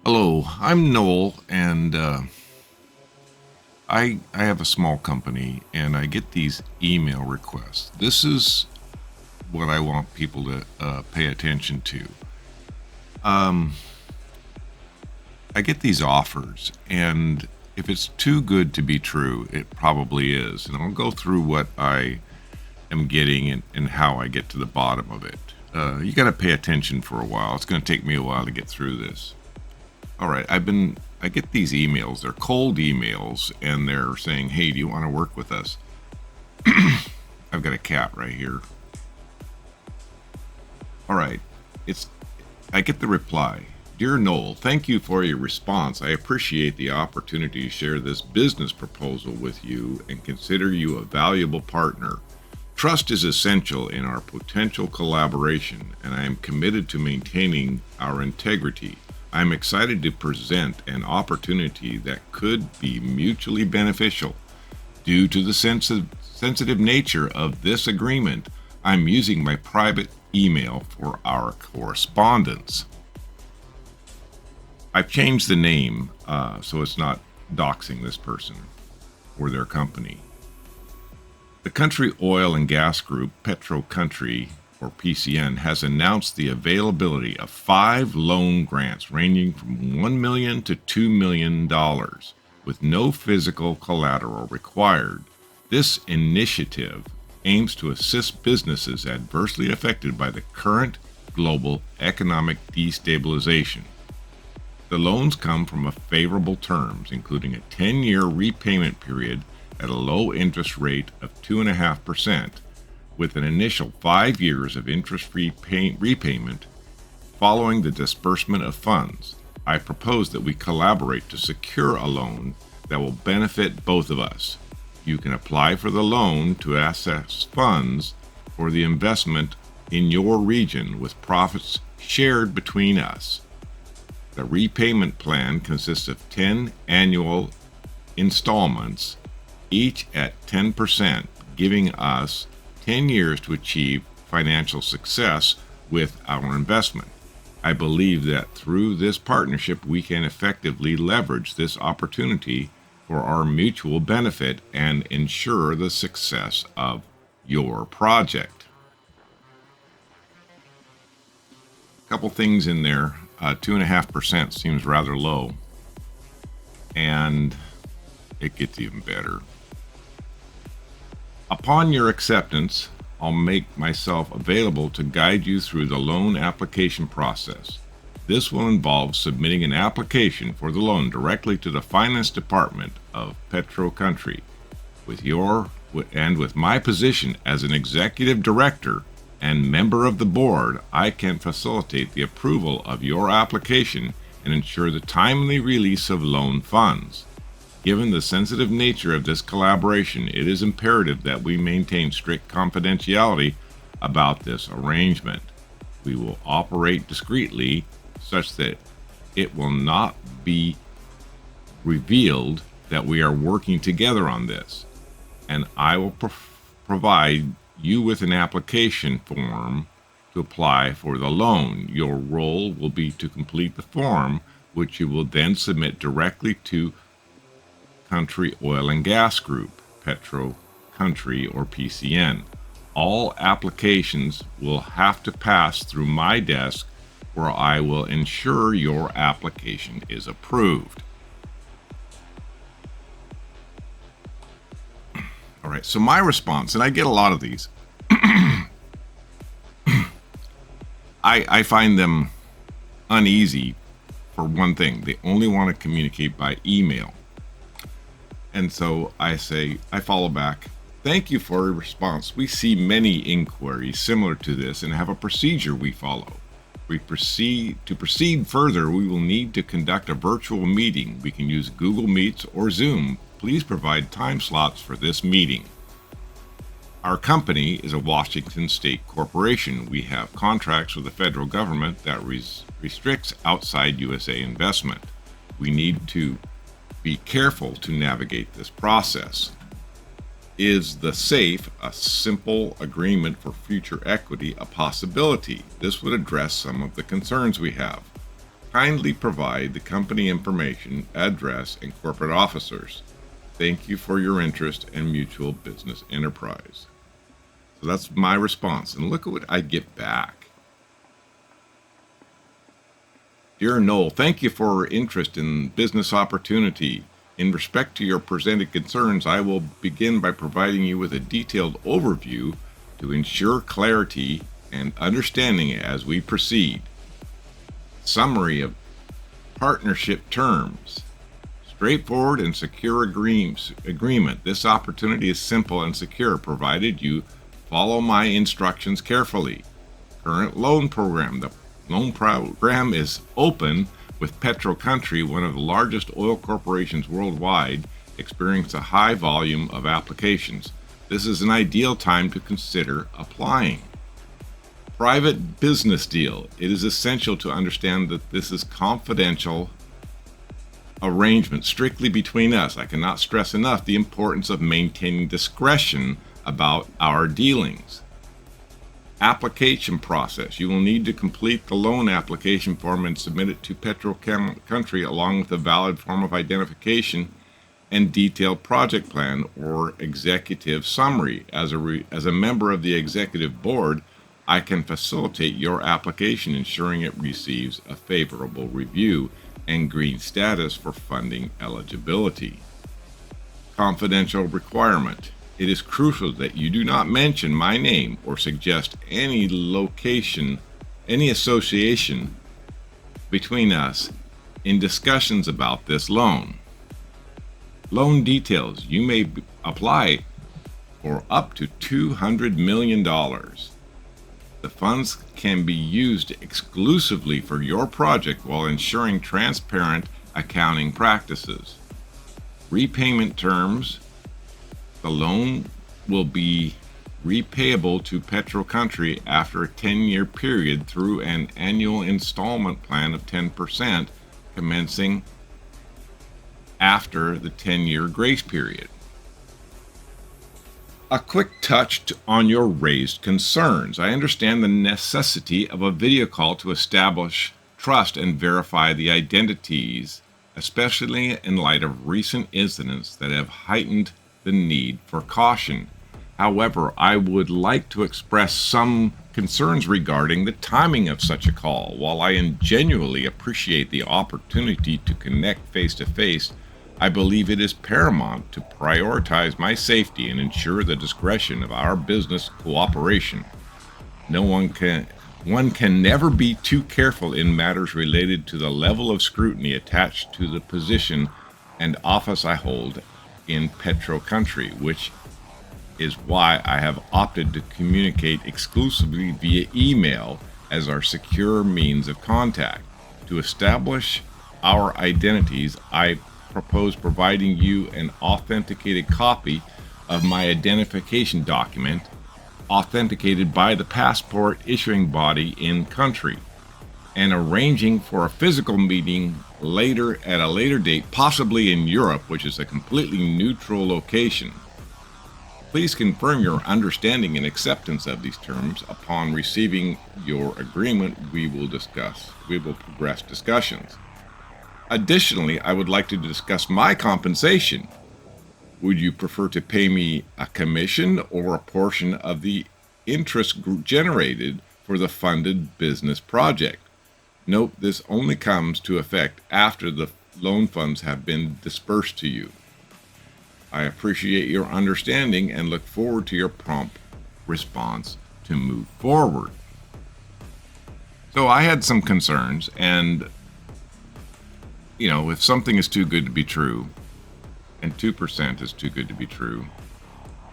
Hello, I'm Noel, and I have a small company, and I get these email requests. This is what I want people to pay attention to. Um, I get these offers, and if it's too good to be true, it probably is. And I'll go through what I am getting and how I get to the bottom of it. You got to pay attention for a while. It's going to take me a while to get through this. All right, I get these emails. They're cold emails, and they're saying, "Hey, do you want to work with us?" I've got a cat right here. All right, it's I get the reply. Dear Noel, thank you for your response. I appreciate the opportunity to share this business proposal with you and consider you a valuable partner. Trust is essential in our potential collaboration, and I am committed to maintaining our integrity. I'm excited to present an opportunity that could be mutually beneficial. Due to the sensitive nature of this agreement, I'm using my private email for our correspondence. I've changed the name so it's not doxing this person or their company. The Country Oil and Gas Group, Petro Country, or PCN, has announced the availability of 5 loan grants ranging from $1 million to $2 million with no physical collateral required. This initiative aims to assist businesses adversely affected by the current global economic destabilization. The loans come from favorable terms, including a 10-year repayment period at a low interest rate of 2.5%, with an initial 5 years of interest-free repayment following the disbursement of funds. I propose that we collaborate to secure a loan that will benefit both of us. You can apply for the loan to access funds for the investment in your region with profits shared between us. The repayment plan consists of 10 annual installments, each at 10%, giving us 10 years to achieve financial success with our investment. I believe that through this partnership, we can effectively leverage this opportunity for our mutual benefit and ensure the success of your project. A couple things in there. 2.5% seems rather low, and it gets even better. Upon your acceptance, I'll make myself available to guide you through the loan application process. This will involve submitting an application for the loan directly to the finance department of Petro Country. With my position as an executive director and member of the board, I can facilitate the approval of your application and ensure the timely release of loan funds. Given the sensitive nature of this collaboration, it is imperative that we maintain strict confidentiality about this arrangement. We will operate discreetly such that it will not be revealed that we are working together on this, and I will provide you with an application form to apply for the loan. Your role will be to complete the form, which you will then submit directly to Country Oil and Gas Group, Petro Country, or PCN. All applications will have to pass through my desk, where I will ensure your application is approved. All right, so my response, and I get a lot of these, I find them uneasy. For one thing, they only want to communicate by email. And so I follow back. Thank you for your response. We see many inquiries similar to this and have a procedure we follow. To proceed further, we will need to conduct a virtual meeting. We can use Google Meets or Zoom. Please provide time slots for this meeting. Our company is a Washington State corporation. We have contracts with the federal government that restricts outside USA investment. We need to be careful to navigate this process. Is the SAFE, a simple agreement for future equity, a possibility? This would address some of the concerns we have. Kindly provide the company information, address, and corporate officers. Thank you for your interest and mutual business enterprise. So that's my response. And look at what I get back. Dear Noel, thank you for your interest in business opportunity. In respect to your presented concerns, I will begin by providing you with a detailed overview to ensure clarity and understanding as we proceed. Summary of partnership terms. Straightforward and secure agreement. This opportunity is simple and secure provided you follow my instructions carefully. Current loan program. The loan program is open with PetroCountry, one of the largest oil corporations worldwide, experiencing a high volume of applications. This is an ideal time to consider applying. Private business deal. It is essential to understand that this is confidential arrangement strictly between us. I cannot stress enough the importance of maintaining discretion about our dealings. Application process. You will need to complete the loan application form and submit it to PetroCountry along with a valid form of identification and detailed project plan or executive summary. As a member of the executive board, I can facilitate your application, ensuring it receives a favorable review and green status for funding eligibility. Confidential requirement. It is crucial that you do not mention my name or suggest any location, any association between us in discussions about this loan. Loan details. You may apply for up to $200 million. The funds can be used exclusively for your project while ensuring transparent accounting practices. Repayment terms. The loan will be repayable to PetroCountry after a 10-year period through an annual installment plan of 10%, commencing after the 10-year grace period. A quick touch on your raised concerns. I understand the necessity of a video call to establish trust and verify the identities, especially in light of recent incidents that have heightened the need for caution. However, I would like to express some concerns regarding the timing of such a call. While I genuinely appreciate the opportunity to connect face-to-face, I believe it is paramount to prioritize my safety and ensure the discretion of our business cooperation. One can never be too careful in matters related to the level of scrutiny attached to the position and office I hold in PetroCountry, which is why I have opted to communicate exclusively via email as our secure means of contact. To establish our identities, I propose providing you an authenticated copy of my identification document, authenticated by the passport issuing body in country, and arranging for a physical meeting at a later date, possibly in Europe, which is a completely neutral location. Please confirm your understanding and acceptance of these terms. Upon receiving your agreement, we will progress discussions. Additionally, I would like to discuss my compensation. Would you prefer to pay me a commission or a portion of the interest generated for the funded business project? Note, this only comes to effect after the loan funds have been dispersed to you. I appreciate your understanding and look forward to your prompt response to move forward. So I had some concerns, and if something is too good to be true, and 2% is too good to be true,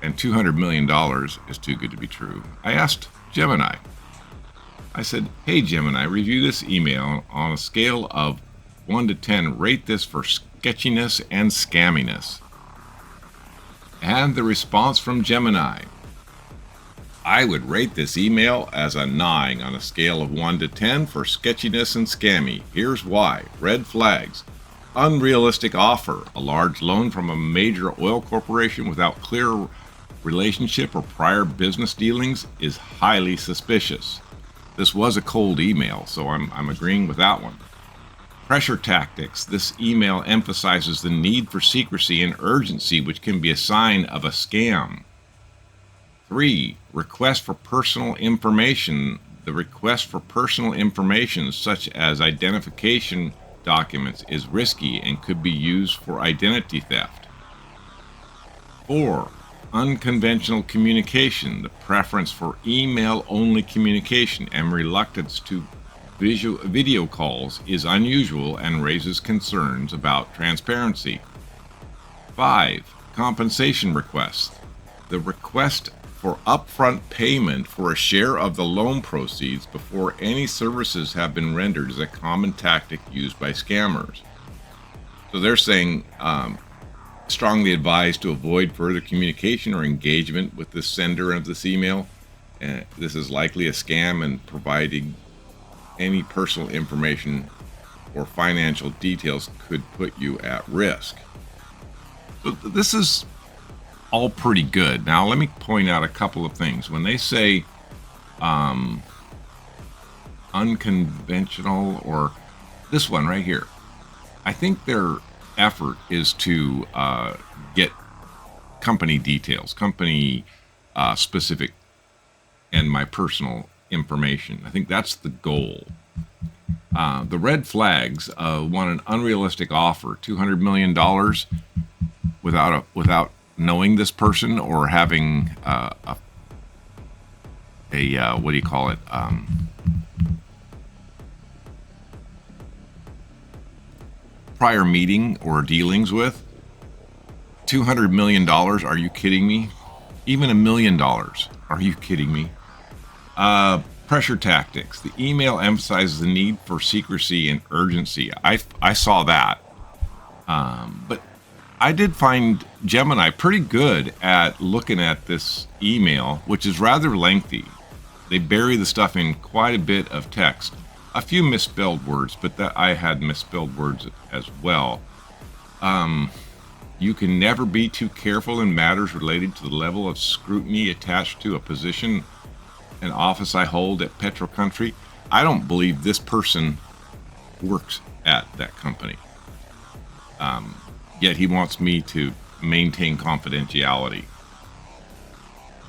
and $200 million is too good to be true, I asked Gemini. I said, hey Gemini, review this email on a scale of 1 to 10, rate this for sketchiness and scamminess. And the response from Gemini: I would rate this email as a 9 on a scale of 1 to 10 for sketchiness and scammy. Here's why. Red flags. Unrealistic offer. A large loan from a major oil corporation without clear relationship or prior business dealings is highly suspicious. This was a cold email, so I'm agreeing with that one. Pressure tactics. This email emphasizes the need for secrecy and urgency, which can be a sign of a scam. 3. Request for personal information. The request for personal information, such as identification documents, is risky and could be used for identity theft. 4. Unconventional communication. The preference for email-only communication and reluctance to video calls is unusual and raises concerns about transparency. 5. Compensation requests. The request for upfront payment for a share of the loan proceeds before any services have been rendered is a common tactic used by scammers. So they're saying strongly advised to avoid further communication or engagement with the sender of this email. This is likely a scam, and providing any personal information or financial details could put you at risk. So this is all pretty good. Now, let me point out a couple of things. When they say unconventional, or this one right here, I think their effort is to get company details, company specific, and my personal information. I think that's the goal. The red flags want an unrealistic offer, $200 million without knowing this person or having a what do you call it? Prior meeting or dealings with. $200 million? Are you kidding me? Even $1 million? Are you kidding me? Pressure tactics. The email emphasizes the need for secrecy and urgency. I saw that. But I did find Gemini pretty good at looking at this email, which is rather lengthy. They bury the stuff in quite a bit of text. A few misspelled words, but that I had misspelled words as well. You can never be too careful in matters related to the level of scrutiny attached to a position, an office I hold at PetroCountry. I don't believe this person works at that company. Yet he wants me to maintain confidentiality.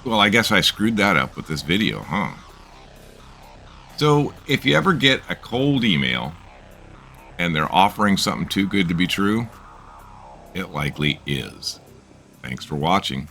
Well, I guess I screwed that up with this video, huh? So if you ever get a cold email and they're offering something too good to be true, it likely is. Thanks for watching.